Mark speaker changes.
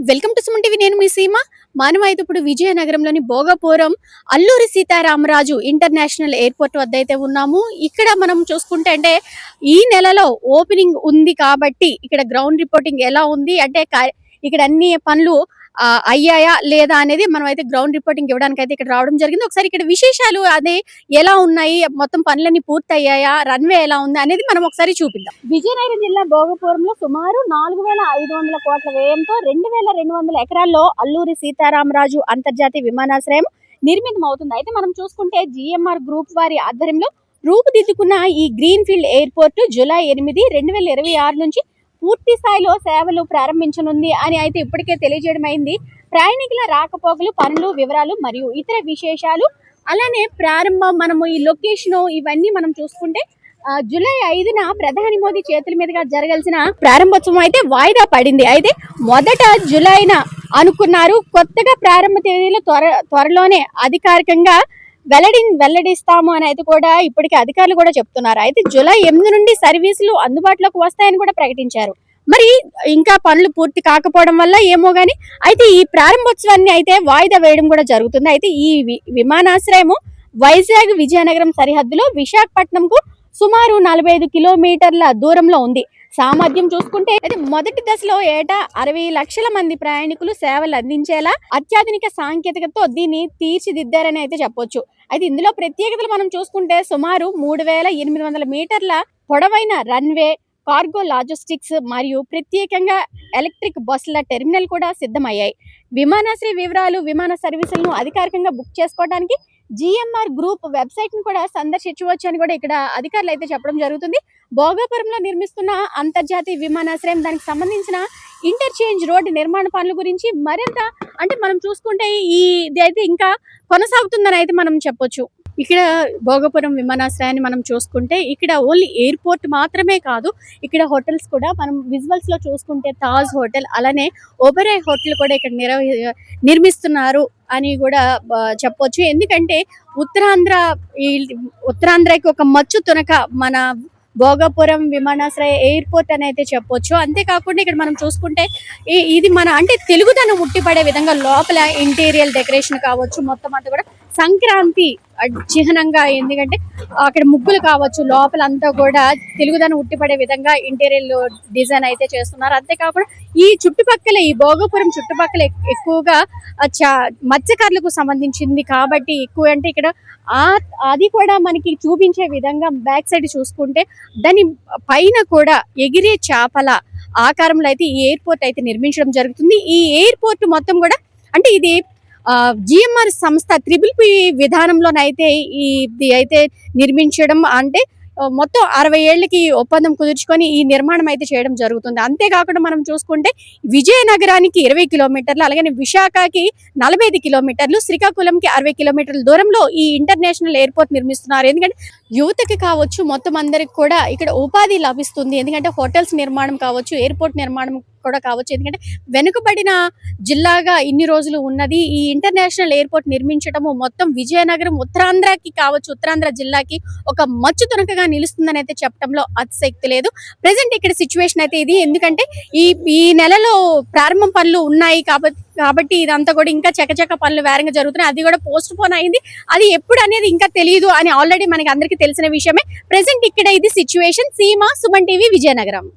Speaker 1: Welcome to Suman TV. నేను మీ సీమ. మనం అయితే ఇప్పుడు విజయనగరంలోని భోగపురం అల్లూరి సీతారామరాజు ఇంటర్నేషనల్ ఎయిర్పోర్ట్ వద్ద అయితే ఉన్నాము. ఇక్కడ మనం చూసుకుంటే అంటే ఈ నెలలో ఓపెనింగ్ ఉంది కాబట్టి ఇక్కడ గ్రౌండ్ రిపోర్టింగ్ ఎలా ఉంది అంటే ఇక్కడ అన్ని పనులు అయ్యాయా లేదా అనేది మనం అయితే గ్రౌండ్ రిపోర్టింగ్ ఇవ్వడానికి అయితే ఇక్కడ రావడం జరిగింది. ఒకసారి ఇక్కడ విశేషాలు అదే ఎలా ఉన్నాయి, మొత్తం పనులన్నీ పూర్తి అయ్యాయా, రన్వే ఎలా ఉంది అనేది మనం ఒకసారి చూపిద్దాం. విజయనగరం జిల్లా భోగపురంలో సుమారు 4,500 కోట్ల వ్యయంతో 2,200 ఎకరాల్లో అల్లూరి సీతారామరాజు అంతర్జాతీయ విమానాశ్రయం నిర్మితం అవుతుంది. అయితే మనం చూసుకుంటే జిఎంఆర్ గ్రూప్ వారి ఆధ్వర్యంలో రూపుదిద్దుకున్న ఈ గ్రీన్ ఫీల్డ్ ఎయిర్పోర్ట్ జూలై 8, 2026 నుంచి పూర్తి స్థాయిలో సేవలు ప్రారంభించనుంది అని అయితే ఇప్పటికే తెలియజేయడం అయింది. ప్రయాణికుల రాకపోకలు, పనులు వివరాలు మరియు ఇతర విశేషాలు అలానే ప్రారంభం మనము ఈ లొకేషన్ ఇవన్నీ మనం చూసుకుంటే జూలై 5న ప్రధాని మోదీ చేతుల మీదుగా జరగాల్సిన ప్రారంభోత్సవం అయితే వాయిదా పడింది. అయితే మొదట జూలైన అనుకున్నారు. కొత్తగా ప్రారంభ తేదీలు త్వరలోనే అధికారికంగా వెల్లడిస్తాము అని అయితే కూడా ఇప్పటికే అధికారులు కూడా చెప్తున్నారు. అయితే జూలై 8 నుండి సర్వీసులు అందుబాటులోకి వస్తాయని కూడా ప్రకటించారు. మరి ఇంకా పనులు పూర్తి కాకపోవడం వల్ల ఏమో గానీ అయితే ఈ ప్రారంభోత్సవాన్ని అయితే వాయిదా వేయడం కూడా జరుగుతుంది. అయితే ఈ విమానాశ్రయము వైజాగ్ విజయనగరం సరిహద్దులో విశాఖపట్నంకు సుమారు 45 కిలోమీటర్ల దూరంలో ఉంది. సామర్థ్యం చూసుకుంటే అయితే మొదటి దశలో ఏటా 60 లక్షల మంది ప్రయాణికులు సేవలు అందించేలా అత్యాధునిక సాంకేతికతతో దీన్ని తీర్చిదిద్దారని అయితే చెప్పొచ్చు. అయితే ఇందులో ప్రత్యేకతలు మనం చూసుకుంటే సుమారు 3,800 మీటర్ల పొడవైన రన్వే, కార్గో లాజిస్టిక్స్ మరియు ప్రత్యేకంగా ఎలక్ట్రిక్ బస్సుల టెర్మినల్ కూడా సిద్ధమయ్యాయి. విమానాశ్రయ వివరాలు, విమాన సర్వీసులను అధికారికంగా బుక్ చేసుకోవడానికి జిఎంఆర్ గ్రూప్ వెబ్సైట్ ను కూడా సందర్శించవచ్చు అని కూడా ఇక్కడ అధికారులు అయితే చెప్పడం జరుగుతుంది. భోగాపురంలో నిర్మిస్తున్న అంతర్జాతీయ విమానాశ్రయం, దానికి సంబంధించిన ఇంటర్చేంజ్ రోడ్డు నిర్మాణ పనుల గురించి మరింత అంటే మనం చూసుకుంటే ఇది అయితే ఇంకా కొనసాగుతుందని అయితే మనం చెప్పొచ్చు. ఇక్కడ భోగపురం విమానాశ్రయాన్ని మనం చూసుకుంటే ఇక్కడ ఓన్లీ ఎయిర్పోర్ట్ మాత్రమే కాదు, ఇక్కడ హోటల్స్ కూడా మనం విజువల్స్ లో చూసుకుంటే తాజ్ హోటల్ అలానే ఓబెరాయ్ హోటల్ కూడా ఇక్కడ నిర్మిస్తున్నారు అని కూడా చెప్పొచ్చు. ఎందుకంటే ఉత్తరాంధ్రకి ఒక మచ్చు తునక మన భోగపురం విమానాశ్రయ ఎయిర్పోర్ట్ అని అయితే చెప్పొచ్చు. అంతేకాకుండా ఇక్కడ మనం చూసుకుంటే ఇది మన అంటే తెలుగుదనం ఉట్టిపడే విధంగా లోపల ఇంటీరియర్ డెకరేషన్ కావచ్చు, మొత్తం అంతా కూడా సంక్రాంతి చిహ్నంగా, ఎందుకంటే అక్కడ ముగ్గులు కావచ్చు, లోపల అంతా కూడా తెలుగుదనం ఉట్టిపడే విధంగా ఇంటీరియర్ డిజైన్ అయితే చేస్తున్నారు. అంతేకాకుండా ఈ చుట్టుపక్కల ఈ భోగపురం చుట్టుపక్కల ఎక్కువగా మత్స్యకారులకు సంబంధించింది కాబట్టి ఎక్కువ అంటే ఇక్కడ అది కూడా మనకి చూపించే విధంగా బ్యాక్ సైడ్ చూసుకుంటే దాని పైన కూడా ఎగిరే చేపల ఆకారంలో అయితే ఈ ఎయిర్పోర్ట్ అయితే నిర్మించడం జరుగుతుంది. ఈ ఎయిర్పోర్ట్ మొత్తం కూడా అంటే ఇది జిఎంఆర్ సంస్థ PPP విధానంలోనైతే ఇది అయితే నిర్మించడం అంటే మొత్తం 60 ఏళ్లకి ఒప్పందం కుదుర్చుకొని ఈ నిర్మాణం అయితే చేయడం జరుగుతుంది. అంతేకాకుండా మనం చూసుకుంటే విజయనగరానికి 20 కిలోమీటర్లు, అలాగే విశాఖకి 45 కిలోమీటర్లు, శ్రీకాకుళంకి 60 కిలోమీటర్ల దూరంలో ఈ ఇంటర్నేషనల్ ఎయిర్పోర్ట్ నిర్మిస్తున్నారు. ఎందుకంటే యువతకి కావచ్చు, మొత్తం అందరికి కూడా ఇక్కడ ఉపాధి లభిస్తుంది. ఎందుకంటే హోటల్స్ నిర్మాణం కావచ్చు, ఎయిర్పోర్ట్ నిర్మాణం కూడా కావచ్చు. ఎందుకంటే వెనుకబడిన జిల్లాగా ఇన్ని రోజులు ఉన్నది ఈ ఇంటర్నేషనల్ ఎయిర్పోర్ట్ నిర్మించడము మొత్తం విజయనగరం ఉత్తరాంధ్రకి కావచ్చు, ఉత్తరాంధ్ర జిల్లాకి ఒక మచ్చు తునకగా నిలుస్తుందని అయితే చెప్పడంలో అతిశక్తి లేదు. ప్రెసెంట్ ఇక్కడ సిచ్యువేషన్ అయితే ఇది. ఎందుకంటే ఈ నెలలో ప్రారంభం పనులు ఉన్నాయి కాబట్టి ఇదంతా కూడా ఇంకా చకచక పనులు వేరంగా జరుగుతున్నాయి. అది కూడా పోస్ట్ పోన్ అయింది. అది ఎప్పుడు అనేది ఇంకా తెలియదు అని ఆల్రెడీ మనకి అందరికీ తెలిసిన విషయమే. ప్రెసెంట్ ఇక్కడ ఇది సిచ్యువేషన్. సీమ, సుమన్ టీవీ, విజయనగరం.